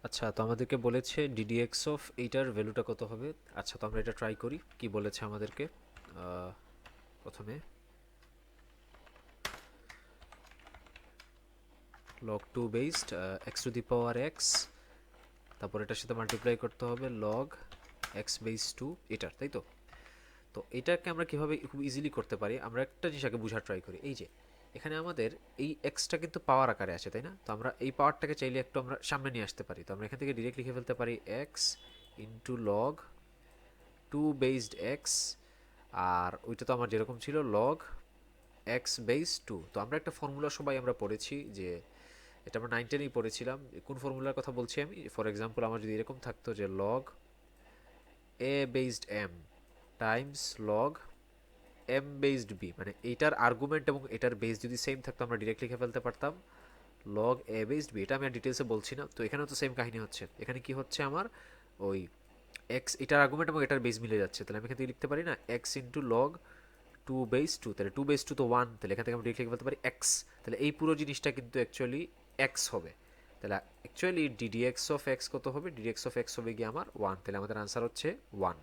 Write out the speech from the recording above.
আচ্ছা, তো আমাদেরকে বলেছে ডিডিএক্স অফ এইটার ভ্যালুটা কত হবে। আচ্ছা, তো আমরা এটা ট্রাই করি কি বলেছে আমাদেরকে। প্রথমে log two based x to the power x, তারপর এটার সাথে মাল্টিপ্লাই করতে হবে লগ এক্স বেস টু এটার, তাই তো। তো এটাকে আমরা কীভাবে খুব ইজিলি করতে পারি, আমরা একটা জিনিস আগে বোঝার ট্রাই করি। এই যে এখানে আমাদের এই এক্সটা কিন্তু পাওয়ার আকারে আছে, তাই না। তো আমরা এই পাওয়ারটাকে চাইলে একটু আমরা সামনে নিয়ে আসতে পারি। তো আমরা এখান থেকে ডিরেক্ট লিখে ফেলতে পারি X into log two based X, আর ওইটা তো আমার যেরকম ছিল লগ এক্স বেস টু। তো আমরা একটা ফর্মুলা সবাই আমরা পড়েছি, যে এটা আমরা 9-10-এই পড়েছিলাম। কোন ফর্মুলার কথা বলছি আমি? ফর এক্সাম্পল আমার যদি এরকম থাকতো যে log A based M times log M based B, মানে এইটার আর্গুমেন্ট এবং এটার বেস যদি সেম থাকতো আমরা ডিরেক্ট লিখে ফেলতে পারতাম লগ এ বেসড বি। এটা আমি আর ডিটেলসে বলছি না। তো এখানেও তো সেম কাহিনী হচ্ছে। এখানে কি হচ্ছে আমার, ওই এক্স এটার আর্গুমেন্ট এবং এটার বেস মিলে যাচ্ছে। তাহলে আমি এখান থেকে লিখতে পারি না x into log two base two, তাহলে টু বেস টু তো ওয়ান, তাহলে এখান থেকে আমি ডিরেক্ট লিখে ফেলতে পারি এক্স। তাহলে এই পুরো জিনিসটা কিন্তু অ্যাকচুয়ালি এক্স হবে। তাহলে অ্যাকচুয়ালি ডিডিএক্স অফ এক্স কত হবে? ডিডিএক্স অফ এক্স হবে গিয়ে আমার ওয়ান। তাহলে আমাদের আনসার হচ্ছে ওয়ান।